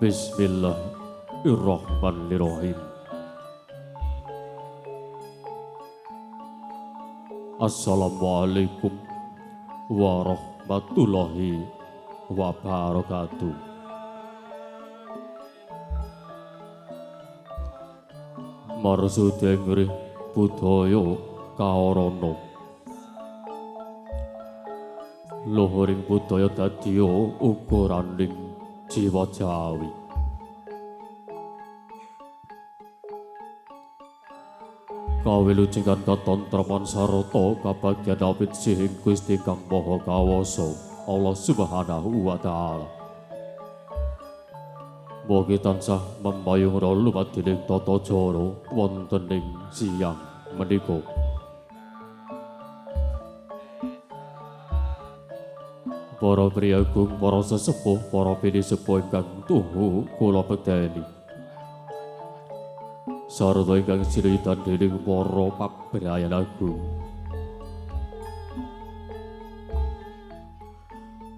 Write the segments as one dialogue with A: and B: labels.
A: Bismillahirrahmanirrahim. Assalamualaikum warahmatullahi wabarakatuh. Marsudeng ngrih budaya kaorana. Luhuring budaya dadiya ukuraning jiwa Jawi. Kawilujengan katentreman sarta kabagyan awit sing Gusti Kang Maha Kawasa Allah Subhanahu wa taala. Mugi tansah membayung lumadining tata cara wonten ing siyang menika. Para priyagung, para sesepuh, para pinisepuh ingkang tuhu kula bedhani. Sarta ingkang siritan dening para pabrayan agung.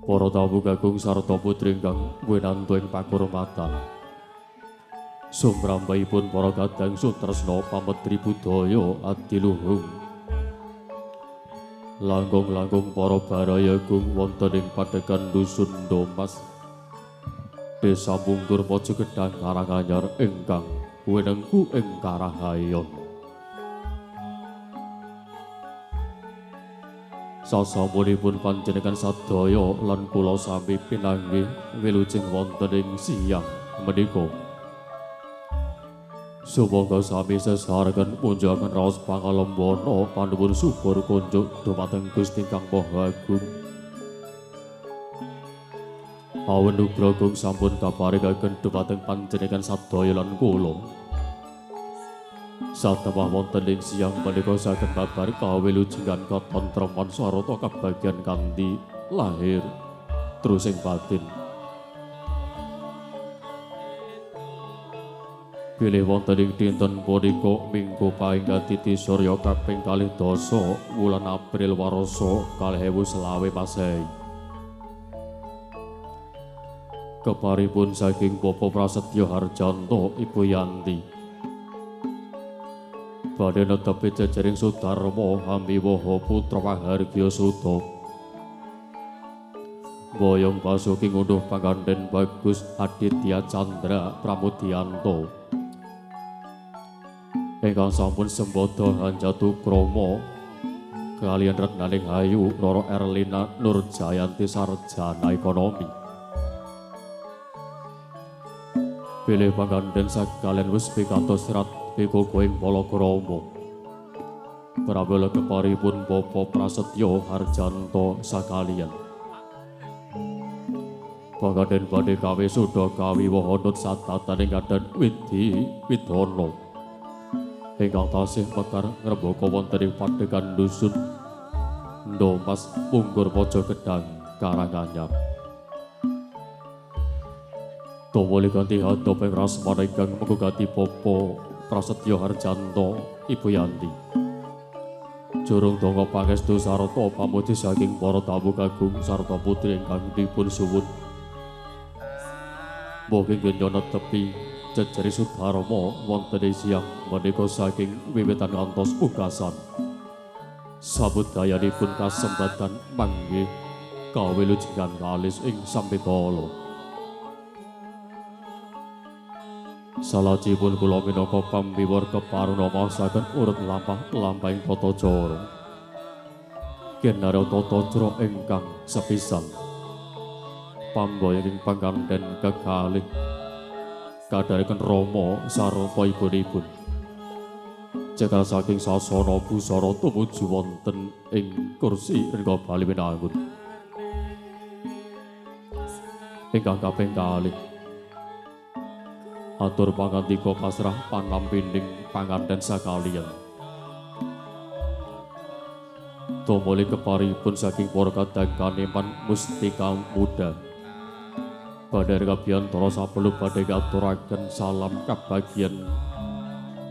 A: Para tamu kakung sarta putri ingkang winantu ing pakurmatan. Sumrambahipun para kadang sutresna pametri budaya adiluhung. Langkung-langkung para barayagung wonten ing padekan dusun Domas. Desa Mungkur Pojogedhang Karanganyar ingkang wenengku ing Karahayon. Sasampunipun panjenengan sadaya lan kula sami pinanggih wilujeng wonten ing siyang menika. Sumangga sami sesareken punjungan raos pangalembana panuwun syukur kunjuk dumateng Gusti Kang Maha Agung. Awenugra agung sampun kaparingaken dumateng panjenengan sadaya lan kula. Satemah wonten ing siyang menika saged babar kawilujengan katentreman sarta kabagyan kanthi lahir terus ing batin. Bilih wonten ing dinten punika Minggu Painggatiti Surya kaping 12 wulan April warasa 2020 Masehi. Keparipun saking Bapak Prasetyo Harjanto Ibu Yanti. Badhe netepi jejaring Sudarma Hamiwaha Putra Mahargya Suta. Boyong Basuki ngunduh pangandhen Bagus Aditya Chandra Pramudyanto. Ingkang sampun sembada Hanjatu Krama kaliyan Retnaning Hayu Roro Erlina Nurjayanti Sarjana Ekonomi. Bilih pangandhen sakalian wis pikantos serat pikukuing palakrama. Pramila keparipun Bapak Prasetyo Harjanto sakalian. Pangandhen badhe kawisuda kawiwahanut satataning kadhan Widhi Widana. Ingkang tasih mekar ngrembaka wonten ing padekan dusun Domas Mungkur Pojogedhang Karanganyar. Tumuli kanthi hadap ing rasmana ingkang menggugati Bapak Prasetyo Harjanto Ibu Yanti. Jurung donga pangestu sarta pamuji saking para tamu kagung sarta putri ingkang dipun suwun. Mugi nggenya netepi jejeri Sudarma wonten ing siyang menika saking wiwitan ngantos pungkasan. Sabudayanipun kasembatan manggih kawilujengan kalis ing sampekala. Salajipun kula minangka pambiwar keparuna maosaken urut lampah-lampahing tata cara. Kenara tata cara ingkang sepisan. Pamboyaning pangandhen kekalih kadhareken Rama sarta ibunipun. Cekal saking sasana busara tumuju wonten ing kursi rika bali winangun. Ingkang kaping kalih atur pangandika pasrah panampining pangandhen sakaliyan. Tumuli keparipun saking para kadang kaneman mustika muda. Badhe kabiyantara sapelu badhe katuraken salam kabagyan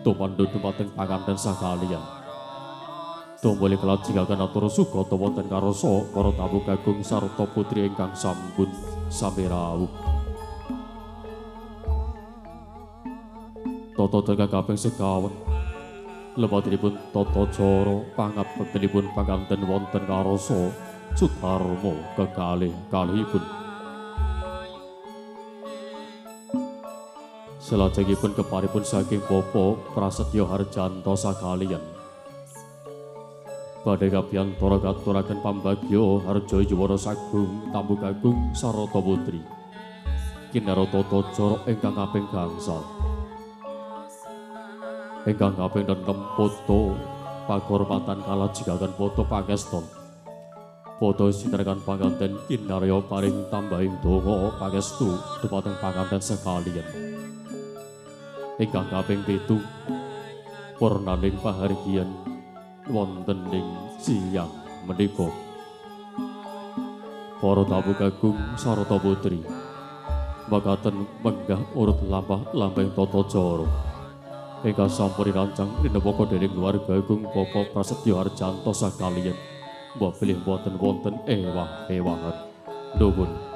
A: tumandu dumateng pangandhen sakaliyan. Tumuli kelajengaken atur sugata wonten karasa para tamu kagung sarta putri ingkang sampun sami rawuh. Tata teka kaping sekawan. Lepatinipun Tata Cara pangabektenipun panganten wonten karasa Sudarma kekalih-kalihipun. Salajengipun keparipun saking Bapa Prasetyo Harjanto sakaliyan badhe kabyantara katuraken pambagya harja yuwana sagung tamu kagung sarata putri kinara Tata Cara ingkang kaping gangsal ingkang kaping 6 poto pagormatan kalajengaken poto pangeston poto sinarekan panganten kinarya paring tambahing donga pangestu dumateng panganten sekaliyan. Ingkang kaping 7 purnaning pahargyan wonten ing siyang menika para tamu kagung sarta putri makaten menggah urut lampah-lampahing Tata Cara ingkang sampun dirancang rinepaka dening keluarga agung Bapak Prasetyo Harjanto sakaliyan mbok bilih boten wonten ewah-ewahan nuwun.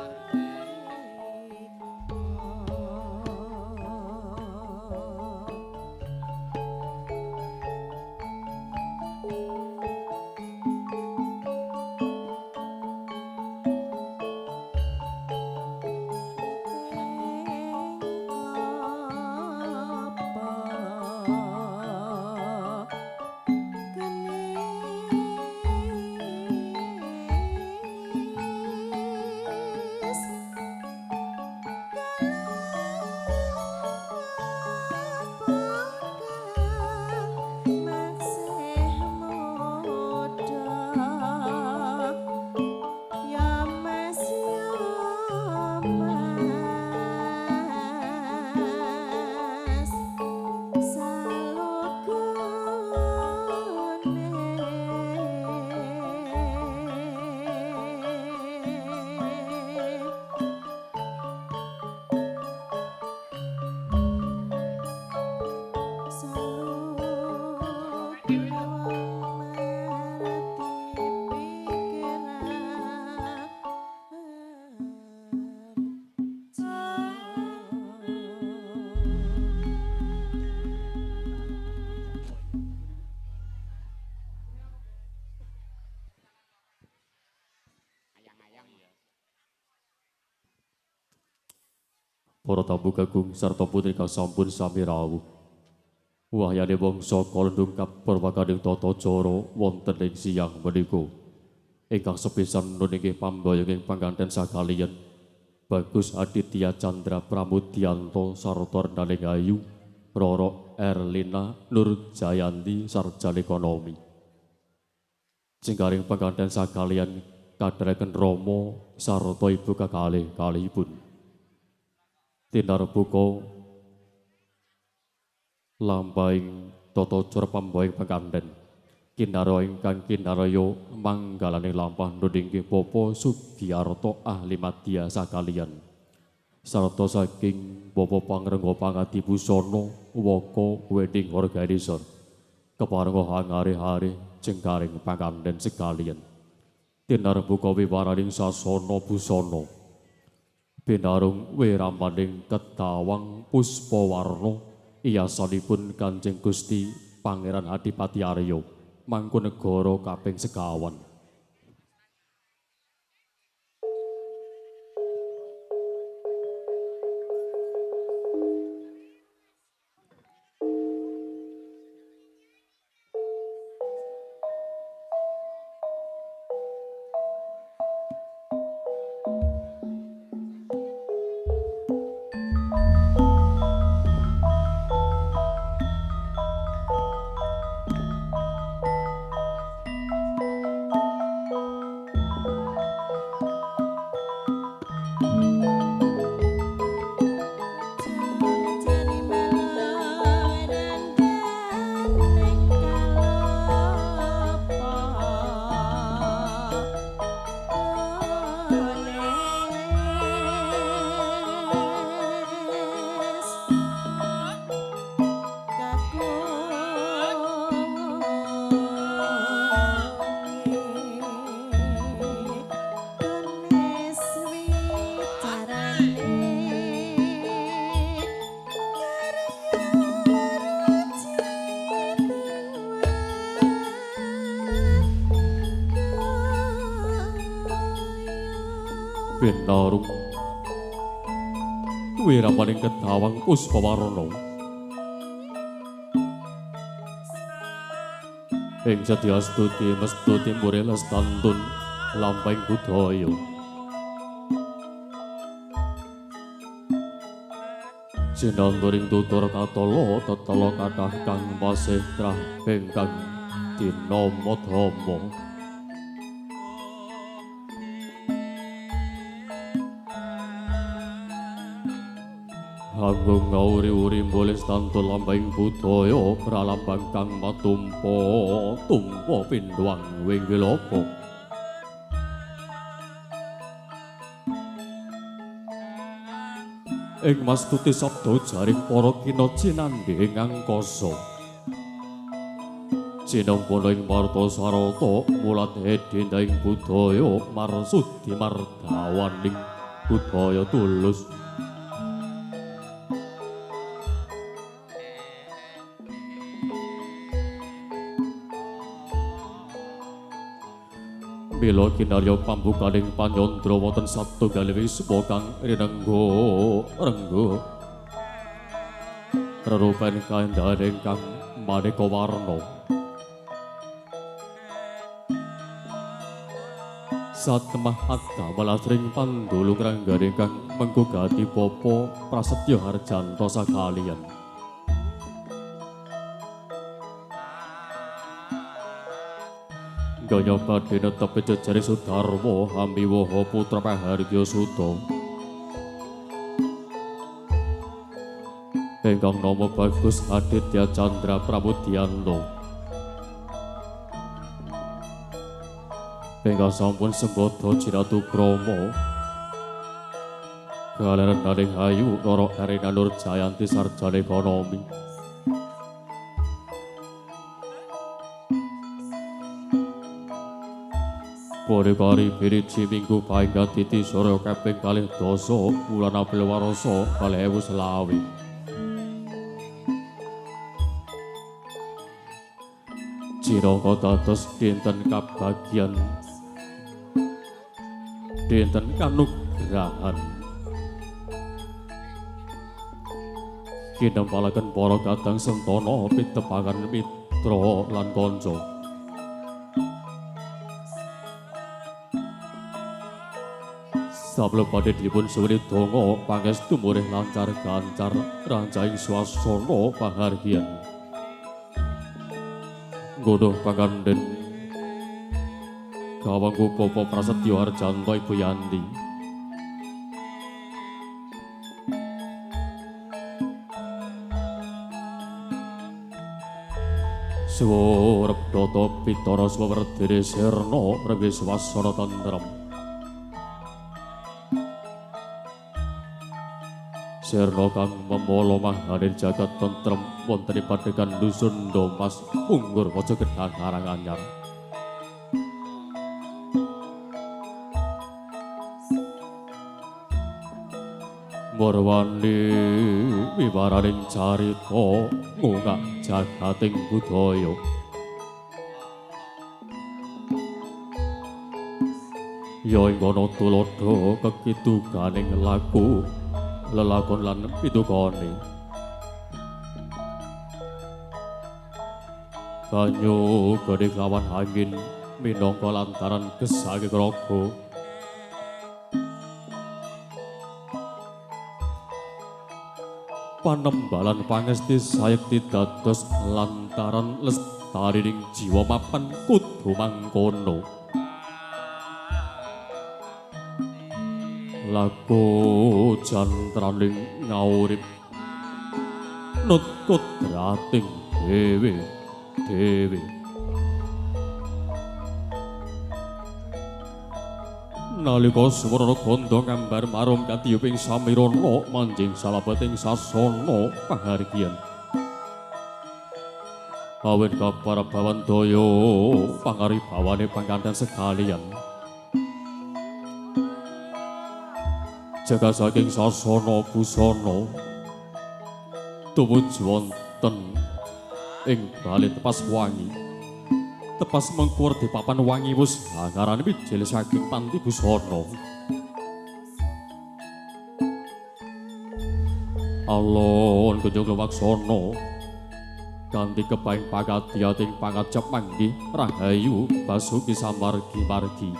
A: Para tamu kagung sarta putri kang sampun sami rawuh. Wahyane wangsa kalendung kapurwakaning Tata Cara wonten ing siyang menika. Ingkang sepisan nuningih pambayanging panganten sakaliyan Bagus Aditya Chandra Pramudyanto sarta Rendaning Ayu Roro Erlina Nur Jayanti sarjana ekonomi. Jingkaring panganten sakaliyan kadharaken Rama sarta ibu kekalih-kalihipun. Tinarbuka lampahing Tata Cara pambayang panganten kinara ingkang kinarya manggalaning lampah nundinggih Bapa Sugiyarto ahli madya sakaliyan sarta saking Bapa Pangrengga Pangadi Busana Waka Wedding Organizer keparenga hangare-hare jengkaring panganten sekaliyan. Tinarbuka wiwaraning sasana busana binarung wiramaning ketawang puspawarna iyasanipun Kanjeng Gusti Pangeran Adipati Arya Mangkunegara kaping sekawan. Binarung wiramaning Kedawang Puspawarna ing Sedyastuti mestuti mure lestantun lampahing budaya sinamburing tutur katala tetela kathah kang pasihtrah ingkang dinama-dama Anggung ngauri-uri boleh stantul lambang budaya pralambang kang matumpa tumpa pindhuang wing wilopo ing mastuti sabda jaring para kina cinandhi ing angkasa sinampono ing marta sarata mulat hedenda ing budaya marsudi mardawaning budaya tulus Mila kinarya pambukaning panyandra wonten satunggal wisma kang rinengga rengga rerupen kaendahan ingkang maneka warna satemah adamel asring pandulung ranggane kang menggugati bapa Prasetya Harjanto sakaliyan Gaya badhe netepi jejare Sudarma Hamiwaha putra Pahargya Suta ingkang nama Bagus Aditya Candra Pramudyanto ingkang sampun sembada Jiratukrama kalerenaning Hayu Nara Erina Nur Jayanti sarjana ekonomi Bodhikari Biriji Minggu Painggat Titi Surya Kaping 12 Wulan April Warasa 2020 Ciraka dados dinten kabagyan dinten kanugrahan kinempalaken para kadang sentana pitepangan mitra lan kanca Sablo badhe dipun suwuni donga pangestu murih lancar gancar rancaing swasana pahargyan. Nggodha pangandhen Gawangku Bapa Prasetya Harjanto Ibu Yanti. Suwarep data pitara swawerdene sirna rewi swasana tentrem. Sirna kang memala mahaning jagat tentrem wonten ing padegan dusun Ndomas Punggur Waja Gedhang Karanganyar. Murwani wiwaraning carita ngungkak jagating budaya. Ya ing kono tuladha kekiduganing laku lelakon lan pitukane. Banyu badhe lawan angin minangka lantaran gesake raga. Panembalan pangesti sayekti dados lantaran lestarining jiwa mapan kudu mangkono. Laku jantraning ngaurip nutkudrating dewe-dewe. Nalika swara gandha ngambar marum katiyuping samirana manjing salabeting sasana pahargyan. Awit kaparabawan daya pangaribawane pangkanten sekalian. Jaga saking sasana busana tumuju wonten ing bali tepas wangi. Tepas mengkur di papan wangi wus hangaran bijil saking panti busana. Alon kunjung lewaksana kanthi kepaing pakadyating pangajap manggih rahayu basuki samargi-margi.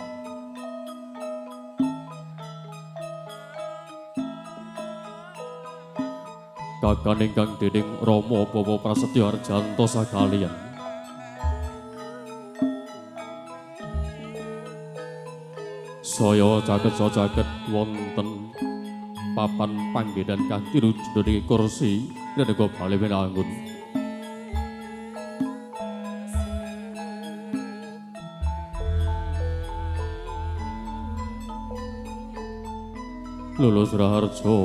A: Kakang ingkang dening Rama Bawa Prasetya Harjanto sakaliyan saya caket wonten papan panggenan kang tinuju ing kursi nalika bali winangun. Lulus Raharja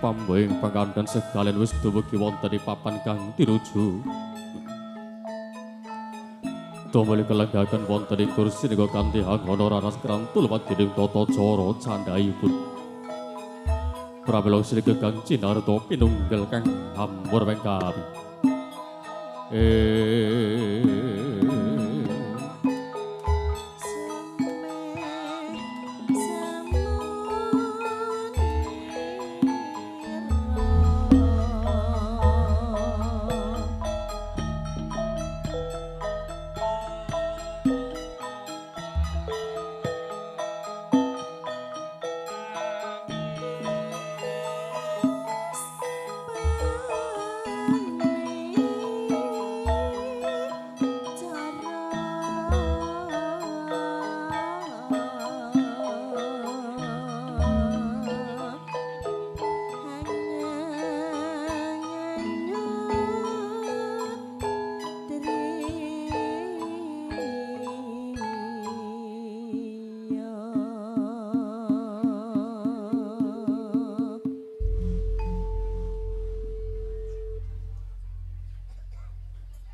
A: pamboing pangandhan sekalian wis dumugi wonten ing papan kang tinuju. Tomeli kelenggaken wonten ing kursi nika kanthi hangono raras krantul dening tata cara candhaipun. Pramila sri Kakang Cinarta pinunggal kang hampur wengkawi.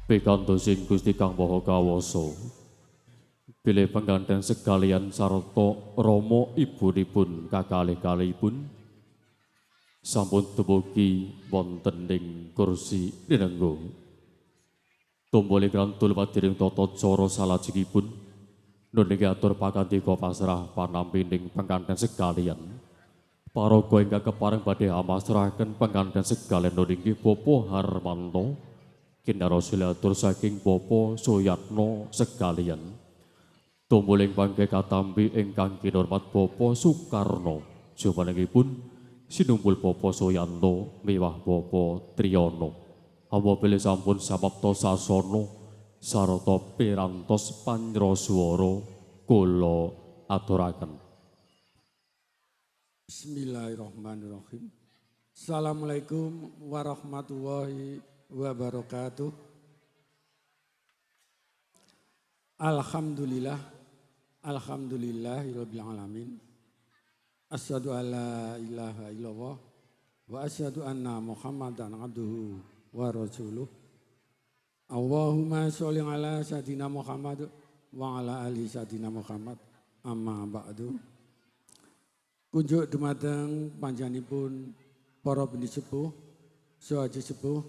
A: Pikantosin Gusti Kang Maha Kawasa bilih pengganten sekalian sarta Rama ibunipun kakalih-kalihipun sampun dumugi wonten ing kursi rinengga. Tumbuli krantul padiring tata cara salajengipun nuniki atur pakandika pasrah panampining pengganten sekalian. Paraga ingkang kepareng badhe amasrahaken pengganten sekalian nuniki Bapak Harmanto kinarosilatur saking Bapak Suyatno sekalian. Tumuling pangke katampi ingkang kinurmat Bapak Sukarno. Jumanengipun sinumpul Bapak Suyanto miwah Bapak Triyono. Apabila sampun samapta sasana sarta pirantos panjraswara kula aturaken.
B: Bismillahirrahmanirrahim. Assalamualaikum warahmatullahi wabarakatuh. Alhamdulillahirabbil alamin. Asyhadu alla ilaha illallah wa asyhadu anna Muhammadan abduhu wa rasuluh. Allahumma sholli ala sayidina Muhammad wa ala ali sayidina Muhammad. Amma ba'du. Kunjuk dumateng panjenenganipun para benih sepuh, sahaja sepuh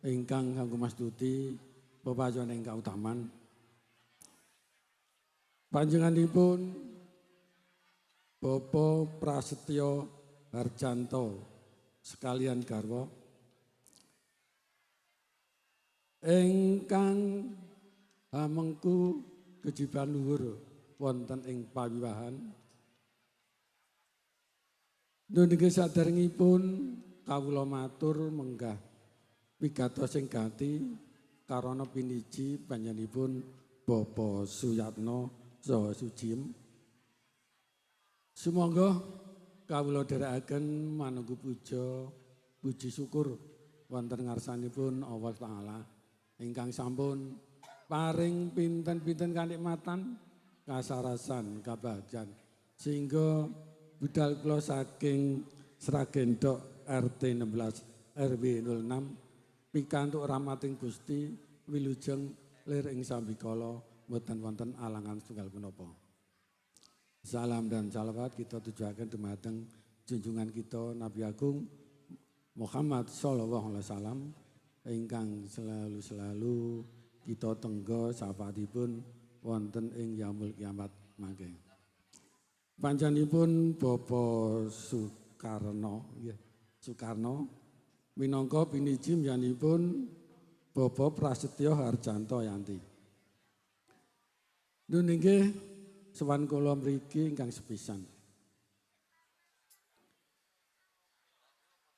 B: ingkang kanggo mastuti pepacuan ingkang utaman. Panjenenganipun Bapak Prasetya Harjanto sekalian garwa ingkang hamengku kejiban luhur wonten ing pawiwahan. Nuniki saderengipun kawula matur menggah pigatos sing ganti karana piniji panjenenganipun Bapak Suyatno saha Sujim. Sumangga kawula dherekaken manunggu puja puji syukur wonten ngarsanipun Allah Taala ingkang sampun paring pinten-pinten kanikmatan, kasarasan, kabagyan sehingga budal kula saking Sragendok RT 16 RW 06 pikantuk rahmating Gusti wilujeng lir ing sambikala mboten wonten alangan setunggal punapa. Salam dan salawat kita tujuaken dumateng junjungan kita Nabi Agung Muhammad sallallahu alaihi wasallam ingkang selalu kita tenggo syafaatipun wonten ing yaumul kiamat mangke. Panjenenganipun Bapak Sukarno, Soekarno minangka piniji mbiyanipun Bapak Prasetyo Harjanto Yanti. Nun inggih sowan kula mriki ingkang sepisan.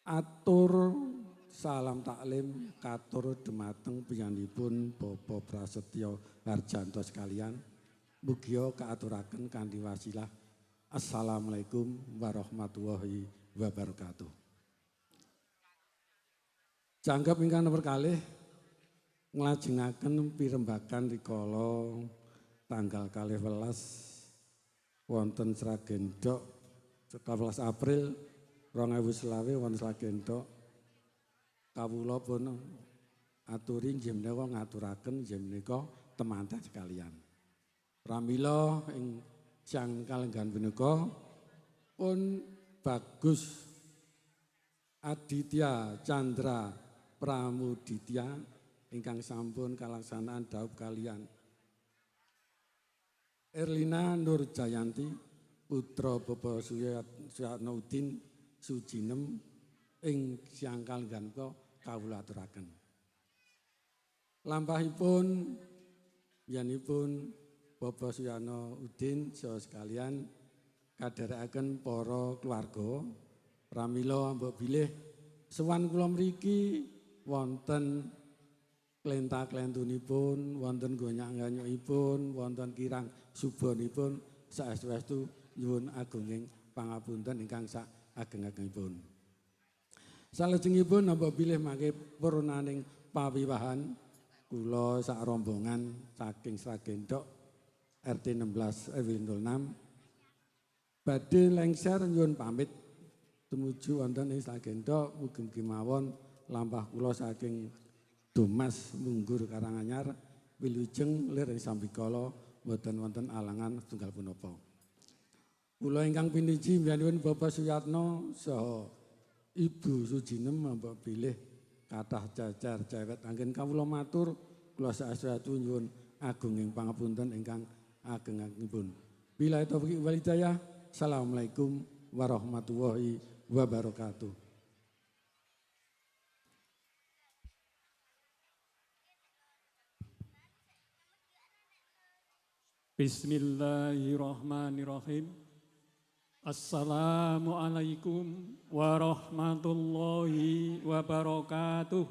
B: Atur salam taklim katur dumateng piyambakipun Bapak Prasetyo Harjanto sekalian. Mugia kaaturaken kanthi wasilah. Assalamualaikum warahmatullahi wabarakatuh. Jangkep ingkang nomor kalih nglajengaken pirembagan rikala tanggal 12 wonten Sragendhok 12 April 2020 wonten Sragendhok kawula pun aturi inggih menika ngaturaken inggih menika temanten sekalian. Pramila ing jangkal enggan punika pun Bagus Aditya Chandra Pramuditya ingkang sampun kalaksanaan dhaup kalian Erlina Nur Jayanti putra Bapak Suyatno Udin Sujinem ing jangkal enggan punika kawula aturaken. Lampahipun yanipun Bapak Suyatno Udin saha sekalian kadherekaken para keluarga pramila mbok bilih sowan kula mriki wonten klenta-klentunipun, wonten gonyak-ganyukipun, wonten kirang subhanipun saestu-estu nyuwun agunging pangapunten ingkang sak ageng-agengipun. Salajengipun mbok bilih mangke purnaning pawiwahan kula sak rombongan saking Sragendhok RT 16 RW 06 badhe lengser nyuwun pamit tumuju wonten ing Sragendhok mugi-mugi mawon lampah kula saking Dumas Munggur Karanganyar wilujeng lir ing sambikala boten wonten alangan setunggal punapa. Kula ingkang piniji mbiyanipun Bapak Suyatno saha Ibu Sujinem mbok bilih kathah cacar cewek anggen kawula matur kula saestu nyuwun agunging pangapunten ingkang ageng-agengipun. Billahi taufiq wal hidayah. Assalamualaikum warahmatullahi wabarakatuh.
C: Bismillahirrahmanirrahim. Assalamualaikum warahmatullahi wabarakatuh.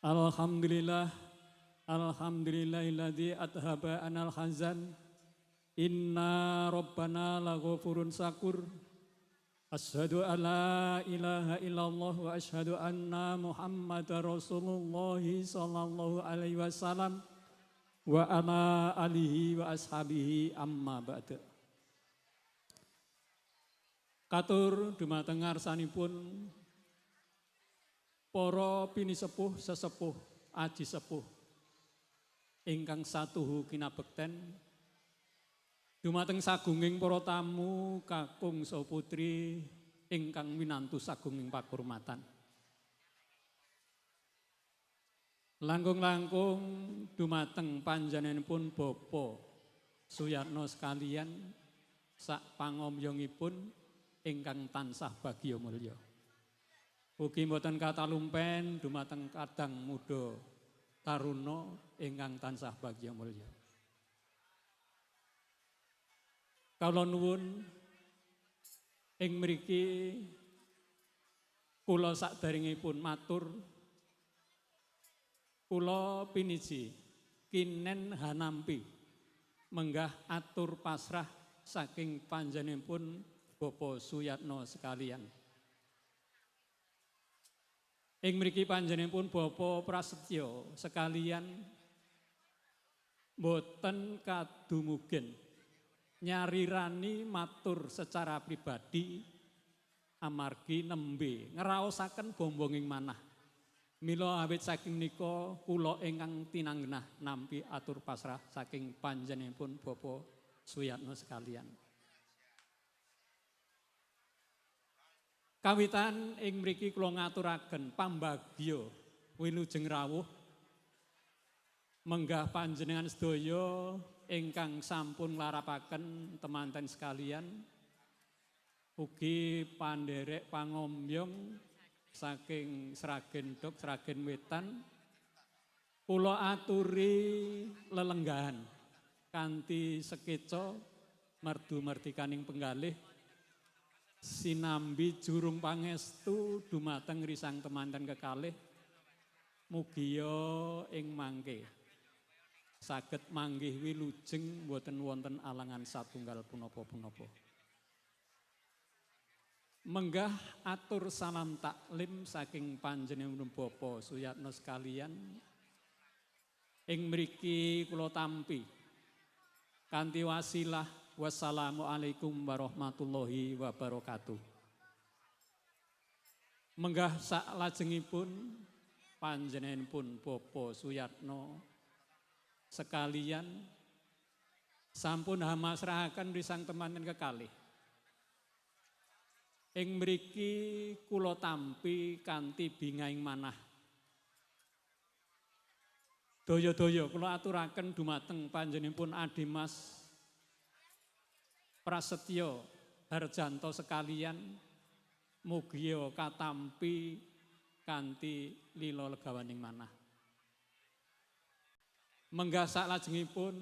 C: Alhamdulillah, alhamdulillahilladzi adhaba anal hazan. Inna rabbana laghafurun syakur. Asyhadu an la ilaha illallah wa asyhadu anna Muhammadar Rasulullah sallallahu alaihi wasallam wa ala alihi wa ashabihi amma ba'du. Katur dumateng ngarsanipun para pinisepuh sesepuh aji sepuh ingkang satuhu kinabekten dumateng sagunging para tamu kakung saha putri ingkang winantu sagunging pakurmatan. Langkung-langkung dumateng panjenenganipun Bapak Suyatno sekalian sak pangomyongipun ingkang tansah bagya mulya. Ugi mboten katalumpen dumateng kadang muda taruna ingkang tansah bagya mulya. Kawula nuwun ing mriki kula sakderengipun matur kula piniji kinen hanampi menggah atur pasrah saking panjenenganipun Bapak Suyatno sekalian. Ing mriki panjenenganipun Bapak Prasetyo sekalian boten kadumugen nyarirani matur secara pribadi amargi nembe ngraosaken bombonging manah. Mila awit saking nika kula ingkang tinanggenah nampi atur pasrah saking panjenenganipun Bapak Suyatno sekalian. Kawitan ing mriki kula ngaturaken pambagya wilujeng rawuh menggah panjenengan sedaya ingkang sampun nglarapaken temanten sekalian ugi panderek pangombyong saking Sragen Dok, Sragen Wetan, kula aturi lelenggahan kanthi sekeca merdu merdikaning penggalih sinambi jurung pangestu dumateng risang temanten kekalih mugiya ing mangke saged manggih wilujeng boten wonten alangan satunggal punapa-punapa. Menggah atur salam taklim saking panjenenganipun Bapak Suyatno sekalian ing mriki kula tampi kanthi wasilah wassalamualaikum warahmatullahi wabarakatuh. Menggah saklajengipun panjenenganipun Bapak Suyatno sekalian sampun hamasrahaken risang temanten kekalih. Ing mriki kula tampi kanthi bingaing manah. Daya-daya kula aturaken dumateng panjenenganipun Adimas Prasetyo Harjanto sekalian mugiya katampi kanthi lila legawaning manah. Menggah saklajengipun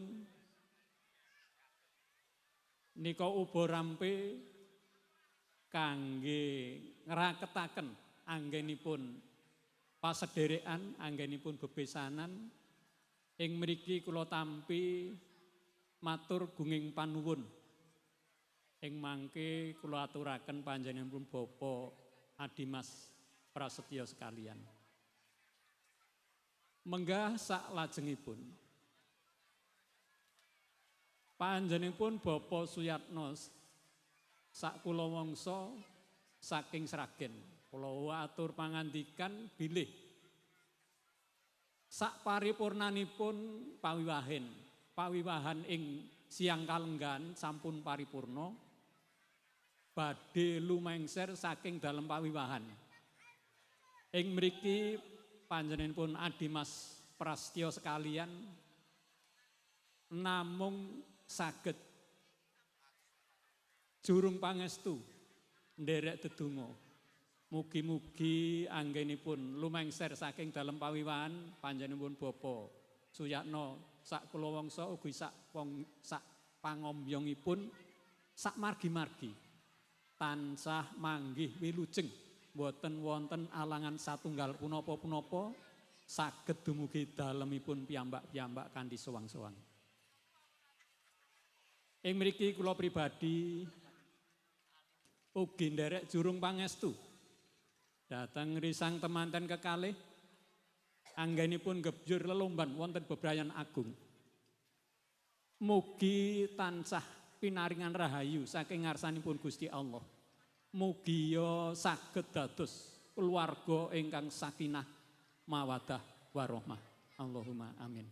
C: nika uba rampe kangge ngraketaken anggenipun pasederekan, anggenipun bebesanan ing mriki kula tampi matur gunging panuwun. Ing mangke kula aturaken panjenenganipun Bapak Adimas Prasetyo sekalian. Menggah saklajengipun panjenenganipun Bapak Suyatno sakula wangsa saking Sragen kula atur pangandikan bilih sak paripurnanipun pawiwahan ing siang kalenggan sampun paripurna badhe lumengser saking dalem pawiwahan. Ing mriki panjenenganipun Adimas Prasetyo sekalian namung saged jurung pangestu nderek dedonga. Mugi-mugi anggenipun lumengser saking dalem pawiwahan panjenenganipun Bapak Suyatno sak kula wangsa ugi sak pangombyongipun sak margi-margi tansah manggih wilujeng boten wonten alangan satunggal punapa-punapa saged dumugi dalemipun piyambak-piyambak kanthi sowang-sowang. Ing mriki kula pribadi ugi nderek jurung pangestu dhateng risang temanten kekalih anggenipun gebjur lelomban wonten bebrayan agung. Mugi tansah pinaringan rahayu saking ngarsanipun Gusti Allah. Mugiya saged dados keluarga ingkang sakinah mawaddah warahmah. Allahumma amin.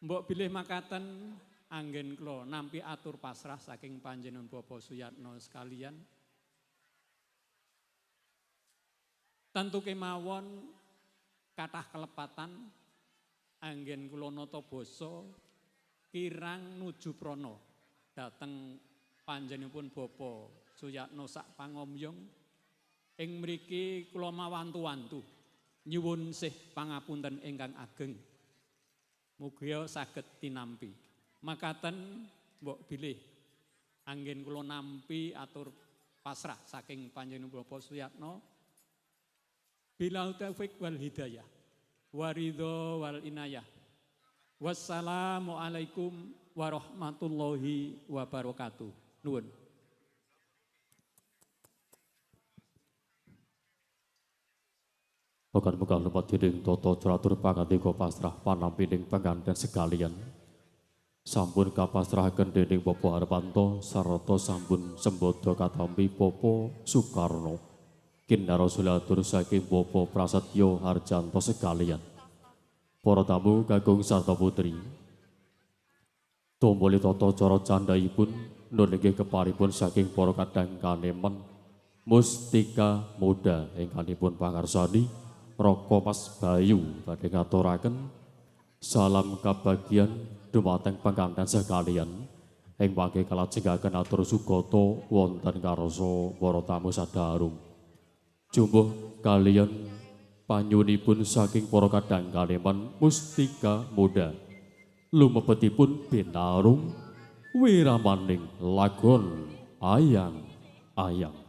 C: Mbok bilih makaten anggen kula nampi atur pasrah saking panjenengan Bapak Suyatno sekalian. Tentu kemawon kathah kelepatan anggen kula nata basa kirang nuju prana dhateng panjenenganipun Bapak Suyatno sak pangombyong ing mriki kula mawantu-wantu nyuwun sih pangapunten ingkang ageng. Mugia saged tinampi. Makaten mbok bilih anggen kula nampi atur pasrah saking panjenengan Bapak Suyatno. Bila taufik wal hidayah waridho wal inayah. Wassalamualaikum warahmatullahi wabarakatuh. Nuwun.
A: Muga-muga lumpat dening tata caratur pangandika pasrah panampining panganten sekalian. Sampun kapasrahaken dening Bapak Harpanto sarta sampun sembodo katampi Bapak Soekarno. Kinara sulatur saking Bapak Prasetyo Harjanto sekalian. Para tamu kakung sarta putri. Tomboli tata cara candhaipun nun inggih keparipun saking para kadang kanemen Mustika Muda ingkangipun pangarsani Raka Mas Bayu badhe ngaturaken salam kabagian dumateng panganten sekalian ing pangke kalajengaken atur sugata wonten karsa para tamu sadharung. Jumbuh kaliyan panyunipun saking para kadang kaleman mustika muda. Lumebetipun binarung wiramaning lagon ayang-ayang.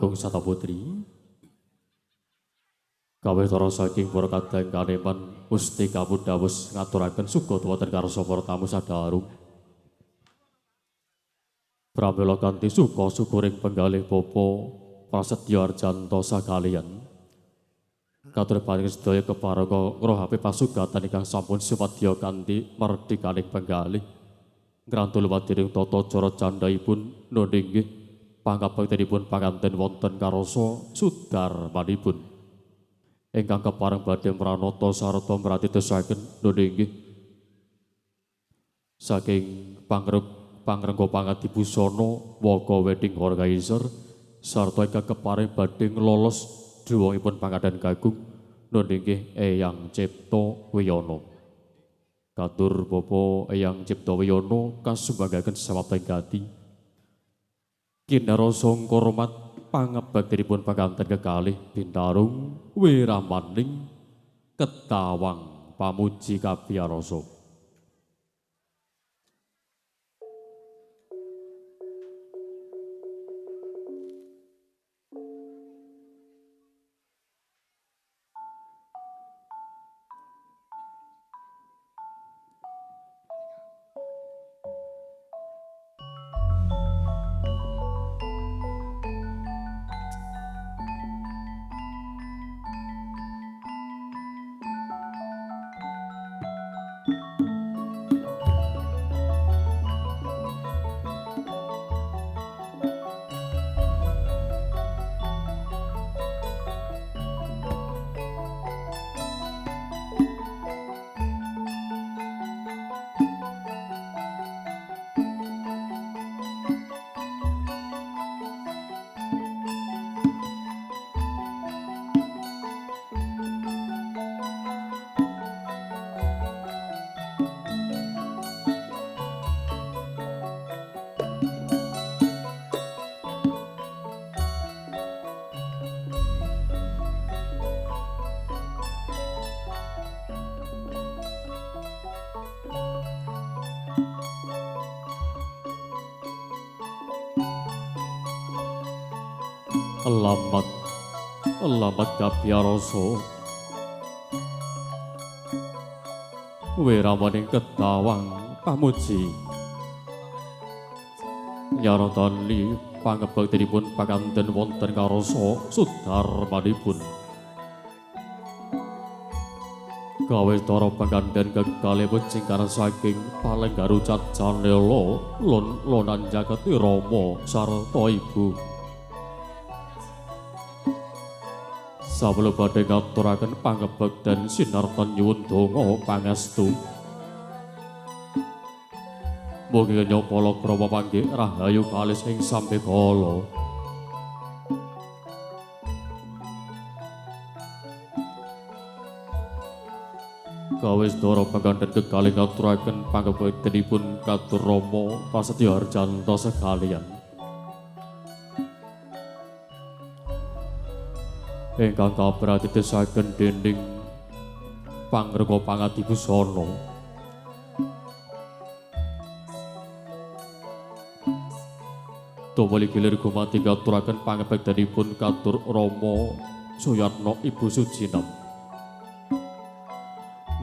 A: Agung Sataputri kawitara saking para kadang kaneman Gusti kapundhawus ngaturaken suga wonten karsa para tamu sadharu pramila kanthi suka syukuring penggalih Bapa Prasetyo Arjanto sakaliyan katur paring sedaya keparanga ngrohapi pasugatan ingkang sampun sipadya kanthi merdikaning penggalih ngrantul wadiring tata cara candhaipun nunding nggih pangabektenipun panganten wonten karasa sudarmanipun ingkang kepareng badhe mranata sarta mratitesaken nunding nggih saking pangrengga pangadibusana Waka Wedding Organizer sarta ingkang kepareng badhe nglolos dhuwungipun pangadan kagung nunding nggih Eyang Cipta Wiyono katur Bapa Eyang Cipta Wiyono kasumbangaken sawetawing gati kinarasa hormat pangabektenipun panganten kekalih bintarung wiramaning ketawang pamuji kabiyarasa. Alamat kabiyarasa wiramaning ketawang pamuji nyaratani pangebektenipun panganten wonten karasa sudarmanipun kawitara panganten kekalih wejingkar saking Palenggaru Cacanela lonan Jakati Rama sarta Ibu sabelo badhe ngaturaken pangebekten sinartan nyuwun donga pangestu. Mugi nyapala krama panggih rahayu kalis ing sampekala. Kawistara panganten kekalih ngaturaken pangebektenipun katur Rama Prasetyo Arjanto sekalian. Ingkang kapratitesaken dening pangrengga pangadibusana Tumuli gilir gumati ngaturaken pangabektenipun katur Rama Suyatna Ibu Sujinem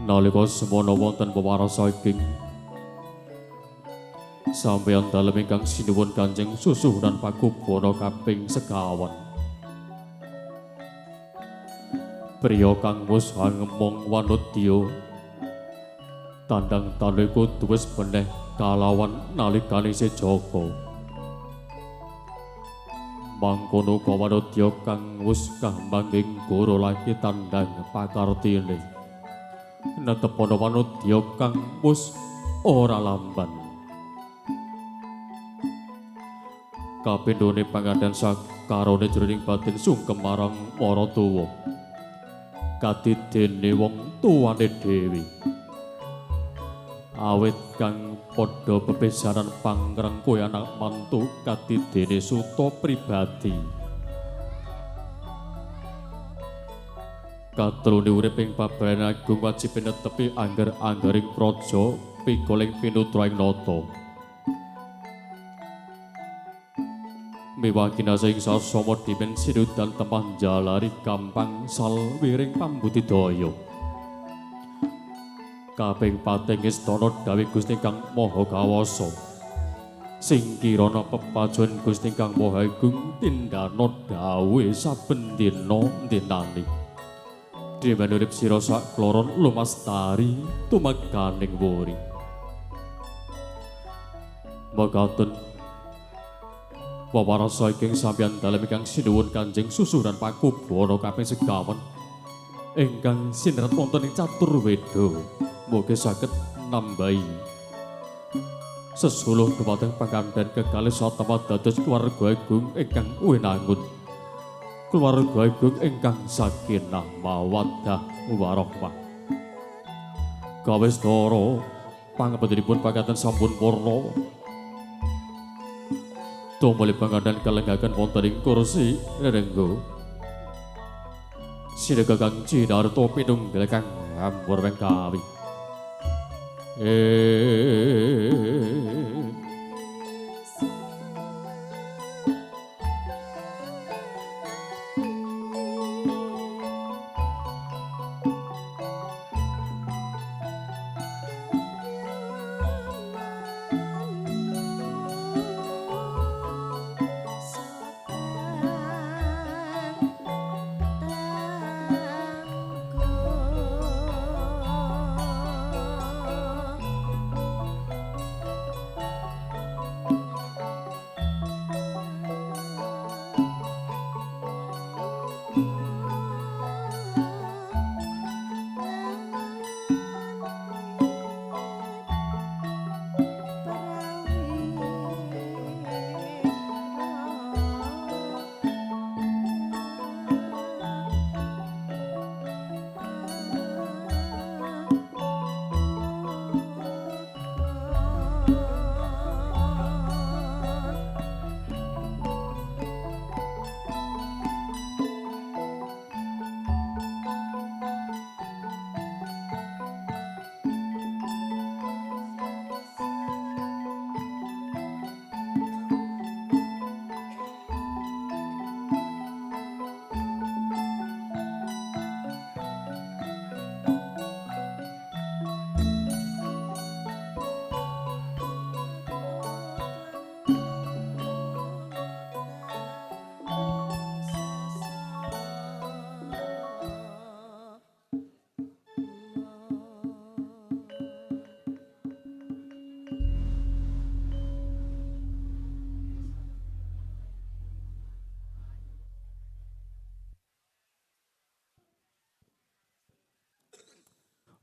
A: nalika semana wonten pewaras saking sampeyan dalem ingkang sinuwun Kanjeng Susuhunan Pakubwana kaping 50 priya kang wis ngemong wanudya tandang tandhiku duwes beneh kalawan nalikane sejaka mangkono kawanudya kang wis kamangging guru lagi tandang pakartine netepana wanudya kang wis ora lamban kapindhone pangandan sakarone jroning batin sungkem marang Maratuwa kadidene wong tuwane dhewe awit kang padha bebesaran pangrengkuh anak mantu kadidene suta pribadi katrune urip ing pabaran agung wajib netepi angger-anggering praja pikoling pinutraing nata miwakina sing sasama dimensi dan teman jalari gampang salwiring pambudidaya. Kaping pating istana dawuh Gusti Kang Maha Kawasa. Sing kirana pepajon Gusti Kang Maha Agung tindana dawuhe saben dina dinani. Demen urip sira sak kloron lumastari tumekaning wuri. Mekaten wawarasa ing sampeyan dalem ingkang sinuwun Kanjeng Susuran Pakubana kaping 50 ingkang sineret wonten ing Caturweda mugi saged nambahi sesuluh dumateng pangandhan kekalih satama dados keluarga agung ingkang winangun, keluarga agung ingkang sakinah mawaddah warahmah. Kawistara pangabektanipun pangkatan sampun purna. Tumuli pangandhan kalenggaken wonten ing kursi rerenggo. Sidaga Kang Cinarta pinunggal Kang Ampur Wengkawi.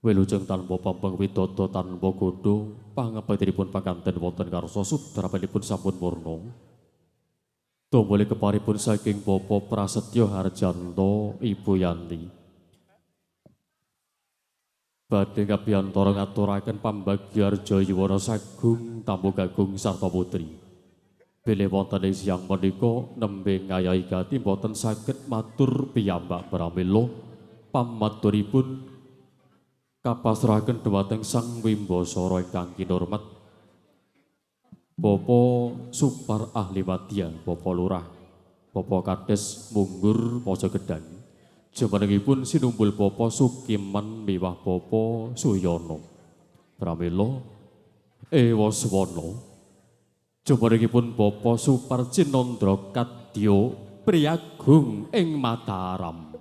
A: Wilujeng tanpa pampang widodо tanpa godho pangabektanipun pangkanten wonten karsa sudrapanipun sampun purna. Tumuli keparipun saking Bapak Prasetyo Harjanto Ibu Yanti. Badhe kabiyantara ngaturaken pambagyarja yuwana sagung tamu gagung sarta putri. Bilih wonten ing siyang menika nembe ngayahi gati boten saged matur piyambak pramila pamaturipun kapasrahaken dhumateng Sang Wimbasara ingkang kinurmat Bapak Supar Ahli Wadya, Bapak Lurah, Bapak Kades Munggur Pojogedhang, jumenengipun sinumbul Bapak Sukiman miwah Bapak Suyono. Pramila Ewaswana, jumenengipun Bapak Supar Cinandra Kadya Priyagung ing Mataram.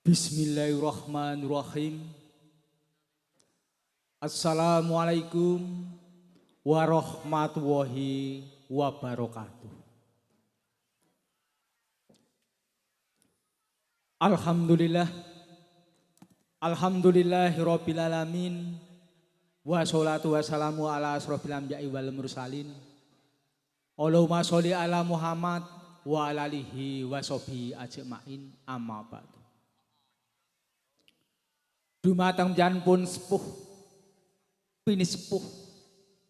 D: Bismillahirrahmanirrahim. Assalamualaikum warahmatullahi wabarakatuh. Alhamdulillah. Alhamdulillahirabbil alamin. Wassalatu wassalamu ala asrofil anbiya'i wal mursalin. Allahumma sholli ala Muhammad wa ala alihi wa sahbihi ajmain, amma ba'du. Dumateng pun sepuh, pini sepuh,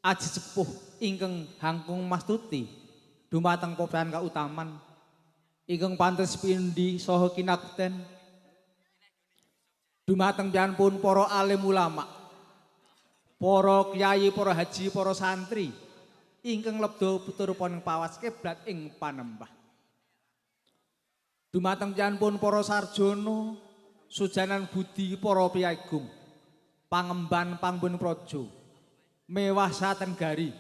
D: aji sepuh, ingkang hangkung mastuti, dumateng popan kautaman, ingkang pantes pindi saha kinakten, dumateng pun para alim ulama, para kyai, para haji, para santri, ingkang lebda puturipun pawas kiblat ing panembah. Dumateng pun para sarjana, sujanan budi para piagum, pangemban pangbun praja, mewah saten gari,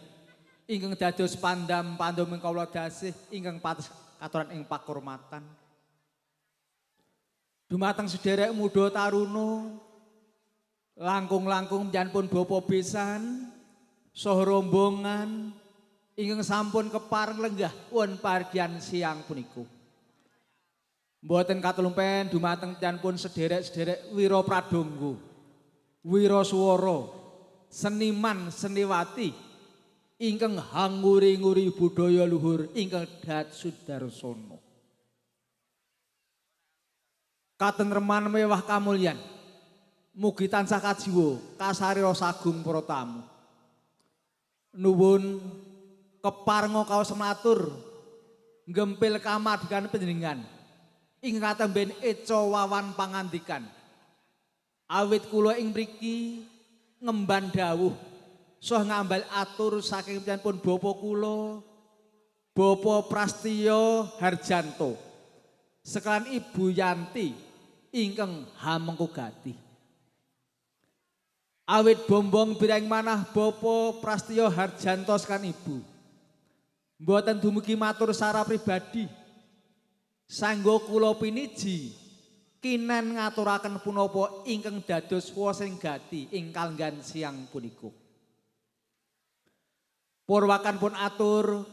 D: ingkang dados pandam ing kawula dasih ingkang pates katuran ing pakurmatan. Dumateng sederek muda taruna, langkung-langkung pun bapa besan, saha rombongan ingkang sampun kepareng lenggah wonten pargian siang punika. Mboten katulumpen dumateng pun sederek-sederek wira pradonga, wira swara, seniman seniwati ingkang hanguri-nguri budaya luhur ingkang dat sudarsana. Katentreman mewah kamulyan mugi tansah kajiwa kasarira sagung para tamu. Nuwun keparenga kaos matur nggempil kamardikan panjenengan ing katemben eca wawan pangandikan. Awit kula ing mriki ngemban dawuh saha ngambal atur saking pun bapa kula Bapa Prastya Harjanto sekalian Ibu Yanti ingkang hamengku gati. Awit bombong bireng manah Bapa Prastya Harjanto sekalian Ibu mboten dumugi matur secara pribadi, sanggo kula piniji kinen ngaturaken punapa ingkang dados wasing gati ing kalenggan siang punika. Purwakan pun atur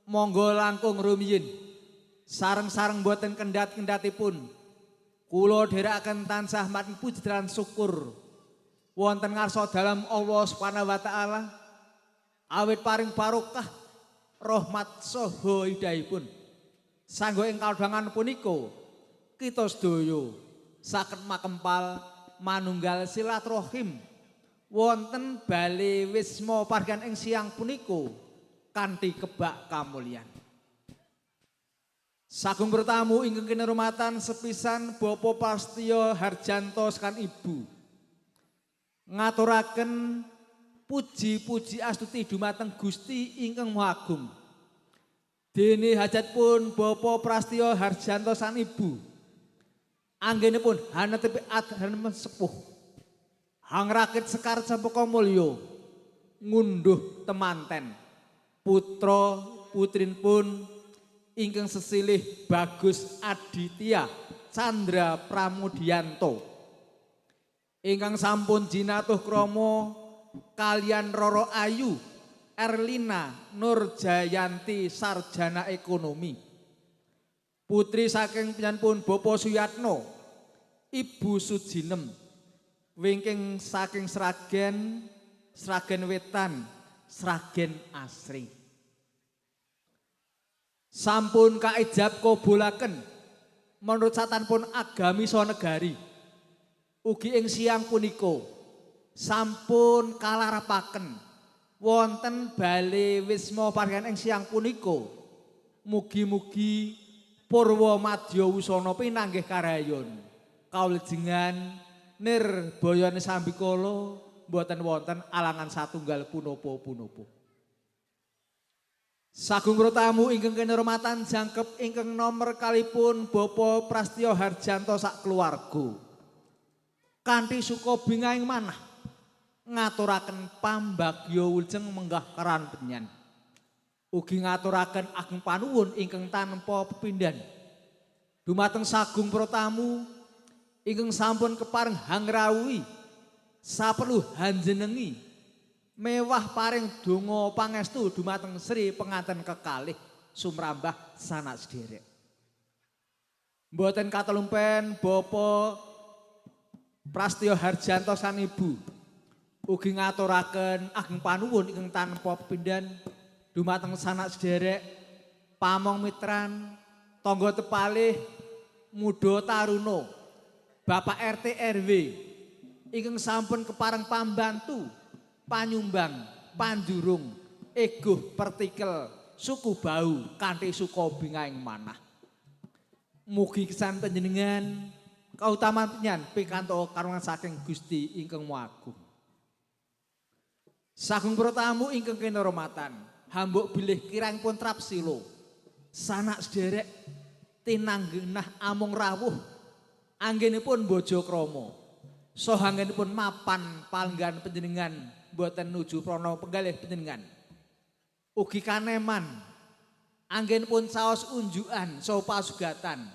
D: monggo langkung rumiyin sareng-sareng boten kendhat-kendhatipun kula dherekaken tansah matur puji lan syukur wonten ngarsa dalem Allah Subhanahu wa taala awit paring barokah rahmat saha hidayahipun. Sanggo ing kalodhangan punika kita sedaya saged makempal manunggal silaturahim wonten bale wisma pargan ing siang punika kanthi kebak kamulyan. Sagung bertamu ingkang kinurmatan sepisan Bapa Prastya Harjanto sekalian Ibu ngaturaken puji-puji astuti dumateng Gusti ingkang Maha Agung. Dene hajatipun Bapa Prastya Harjanto sang Ibu anggenipun hanetepi adhanem sepuh hangrakit sekar sampaka mulya ngunduh temanten putra putrinipun ingkang sesilih Bagus Aditya Chandra Pramudyanto ingkang sampun jinatuh krama kalian Roro Ayu Erlina Nurjayanti sarjana ekonomi, putri saking pun Bapa Suyatno, Ibu Sujinem, wingking saking Sragen, Sragen Wetan, Sragen Asri. Sampun kaijab kabulaken menurut satanipun agami saha negari. Ugi ing siang punika sampun kalarapaken wonten bale wisma pargan ing siang punika mugi-mugi purwa madya wusana pinanggih karayon kawilujengan nirbayane sambikala mboten wonten alangan satunggal punapa-punapa. Sagung tamu ingkang kinurmatan jangkep ingkang nomor kalipun Bapa Prastya Harjanto sak keluarga kanthi suka bingahing manah ngaturaken pambagya wilujeng menggah karan penyan. Ugi ngaturaken ageng panuwun ingkang tanpa pepindhan dumateng sagung para tamu ingkang sampun kepareng hangrawuhi saperlu hanjenengi mewah paring donga pangestu dumateng Sri penganten kekalih sumrambah sanak sederek. Mboten katalumpen Bapak Prasetyo Harjanto san Ibu ugi ngaturaken ageng panuwun ingkang tanpa pepindhan dumateng sanak sederek pamong mitran tangga tepalih muda taruna Bapak RT RW ingkang sampun kepareng pambantu panyumbang panjurung eguh partikel suku bau kanthi suka bingaing manah. Mugi kesan panjenengan kautaman penyan pikantuk karungan saking Gusti ingkang Maha Agung. Sagung para tamu ingkang kinurmatan, hambuk bilih kirangipun trapsila. Sanak sederek tinanggenah amung rawuh anggenipun bojo krama. Saha anggenipun mapan palenggan panjenengan boten nuju prana penggalih panjenengan. Ugi kaneman anggenipun saos unjukan saha pasugatan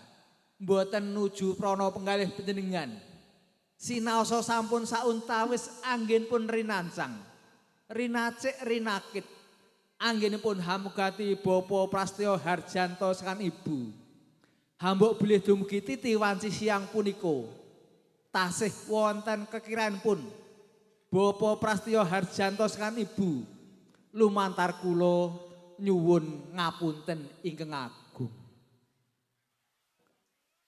D: boten nuju prana penggalih panjenengan. Sinaosa sampun sauntawis anggenipun rinancang. Rinacik rinakit anggenipun hamugati Bapak Prasetyo Harjanto sakan Ibu. Hambuk bilih dumugi titi wanci siang punika tasih wonten kekiranipun Bapak Prasetyo Harjanto sakan Ibu lumantar kula nyuwun ngapunten ingkang agung.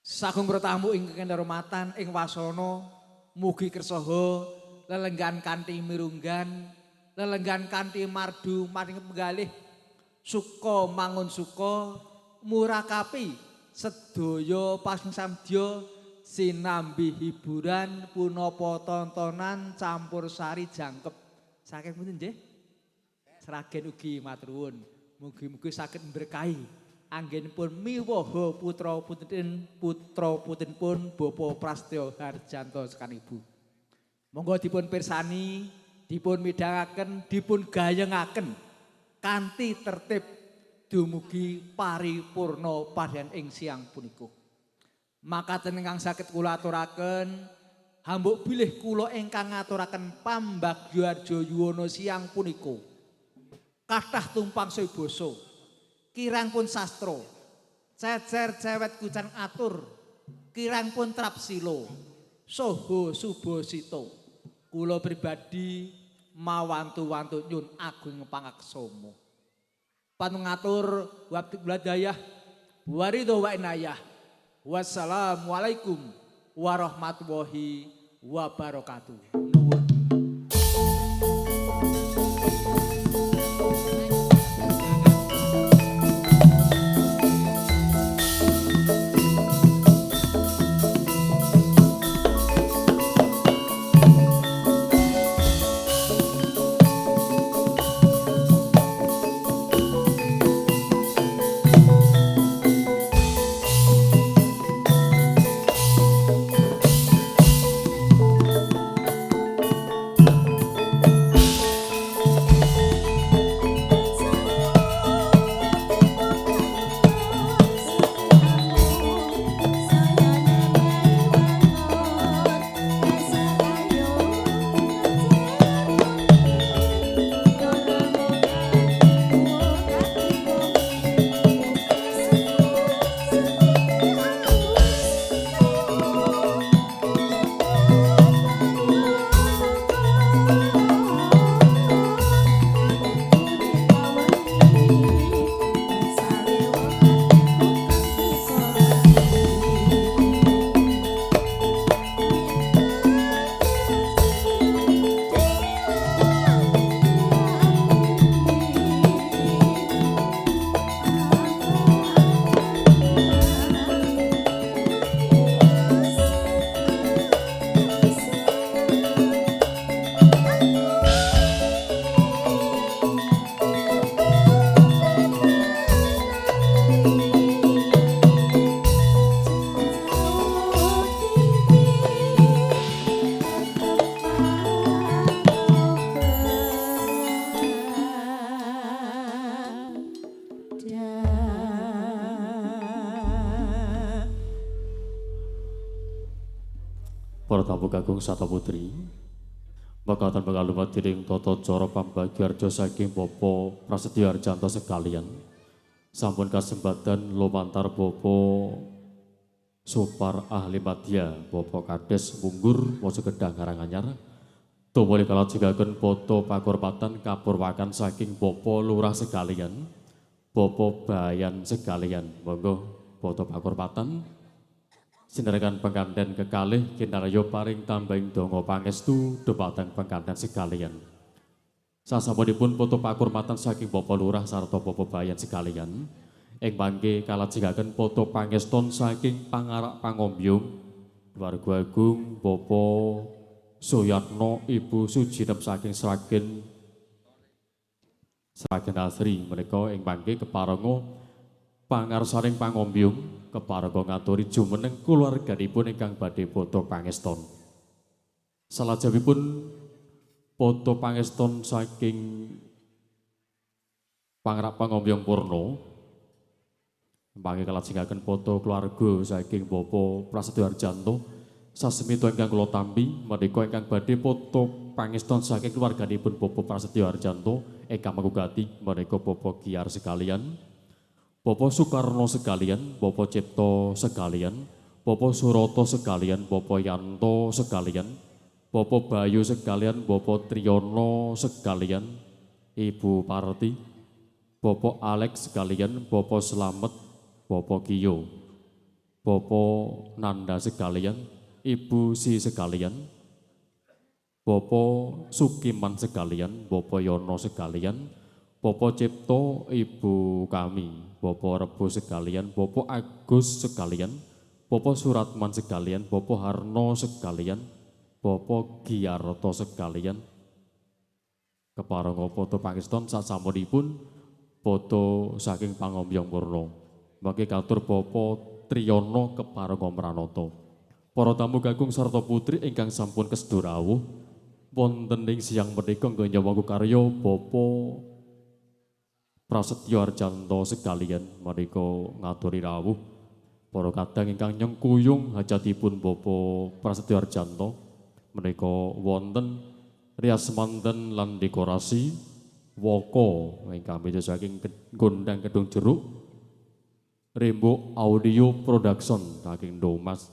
D: Sagung pratamu ingkang kinurmatan ing wasana mugi kersaha lelenggan kanthi mirunggan lelenggan kanthi mardu maring penggalih suka mangun suka murakapi sedaya pasangsamdya sinambi hiburan punapa tontonan campur sari jangkep saking pundi nggih seragen ugi matur nuwun mugi-mugi saged berkahi anggenipun miwaha putra-putrinipun Bapak Prasetyo Harjanto sakan Ibu. Monggo dipun pirsani dipun midhangaken, dipun gayengaken kanthi tertib dumugi paripurna padhan ing siang punika. Makaten ingkang saged kula aturaken, hambuk bilih kula ingkang ngaturaken pambagyaarja yuwana siang punika. Kathah tumpang saya basa, kirang pun sastra, cecer cewet kucang atur, kirang pun trapsila, saha subasita. Kula pribadi mawantu-wantu nyun agung pangaksama. Panungatur wabdayah waridho wa inayah. Wassalamualaikum warahmatullahi wabarakatuh.
A: Para tamu kakung sata putri, mekaten pengalumat dening tata cara pambagyarja saking Bapak Prasetyo Harjanto sekalian. Sampun kasempatan lumantar Bapak Supar Ahli Madya, Bapak Kades Munggur Mojo Gedang Karanganyar. Tumuli kalajengaken foto pakurmatan kapurwakan saking Bapak Lurah sekalian, Bapak Bayan sekalian. Monggo foto pakurmatan. Sinerekan pengkanten kekalih kinarya paring tambahing donga pangestu dhumateng pengkanten sekalian. Sasampunipun foto pakurmatan saking Bapak Lurah sarta Bapak Bayan sekalian, ing mangke kalajengaken foto pangeston saking pangarak pangombyung keluarga agung Bapak Suyatno Ibu Sujinem saking Sragen Asri menika ing mangke keparenga pangarsaning pangombyung keparenga ngaturi jumeneng kulawarganipun ingkang badhe foto pangeston. Salajengipun foto pangeston saking pangarak pangombyung Purno mangke kalajengaken foto keluarga saking Bapak Prasetyo Harjanto sasemita ingkang kula tampi menika ingkang badhe foto pangeston saking keluarganipun Bapak Prasetyo Harjanto ingkang manggugati menika Bapak Giar sekalian, Bapak Soekarno sekalian, Bapak Cipto sekalian, Bapak Suroto sekalian, Bapak Yanto sekalian, Bapak Bayu sekalian, Bapak Triyono sekalian, Ibu Parti, Bapak Alex sekalian, Bapak Slamet, Bapak Kiyo, Bapak Nanda sekalian, Ibu Si sekalian, Bapak Sukiman sekalian, Bapak Yono sekalian, Bapak Cipto, Ibu kami, Bapak Rebo sekalian, Bapak Agus sekalian, Bapak Suratman sekalian, Bapak Harno sekalian, Bapak Giarto sekalian. Keparenga foto pangeston sasampunipun foto saking pangombyong Purno. Mangke katur Bapak Triyono keparenga Mranata. Para tamu kakung sarta putri ingkang sampun kesedo rawuh wonten ing siang menika nggih nyawang karya Bapak Prasetyo Harjanto sekalian menika ngaturi rawuh para kadang ingkang nyengkuyung hajatipun Bapak Prasetyo Harjanto menika wonten rias manten lan dekorasi woko ingkang meja saking Gondang Kedung Jeruk Rembo Audio Production saking Domas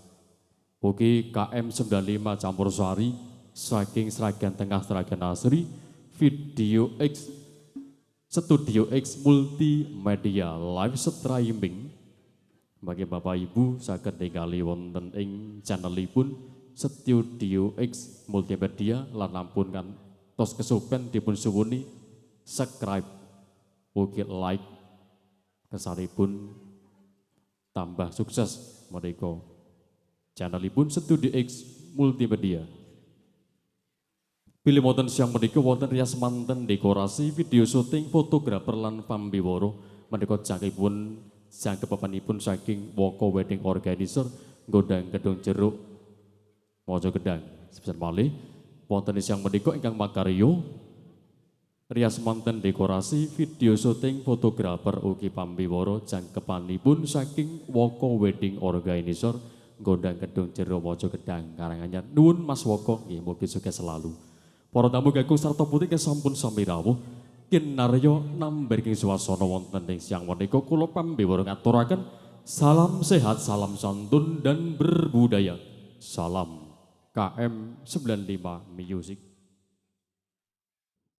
A: ugi KM 95 Campur Sari saking Sragen Tengah Sragen Asri Video X Studio X Multimedia Live Streaming bagi Bapak Ibu saged ningali wonten ing channelipun Studio X Multimedia lan ampun kan tos kesupen dipun suwuni subscribe ugi like kesanipun tambah sukses menika channelipun Studio X Multimedia. Pilih wonten siang menika wonten rias manten dekorasi, video syuting, fotografer lan pambiwara menika jangkipun jangkepapanipun saking Woko Wedding Organizer Gondang Kedung Jeruk Mojo Gedang. Sepisan malih wonten siang menika ingkang makarya rias manten dekorasi, video syuting, fotografer ugi pambiwara jangkepanipun saking Woko Wedding Organizer Gondang Kedung Jeruk Mojo Gedang Karanganyar. Nuwun Mas Woko nggih mugi sukses selalu. Para tamu kakung sarta putri sampun sami rawuh kinarya nambarking swasana wonten ing siang menika kula pambiwara ngaturaken salam sehat, salam santun dan berbudaya. Salam KM 95 Music.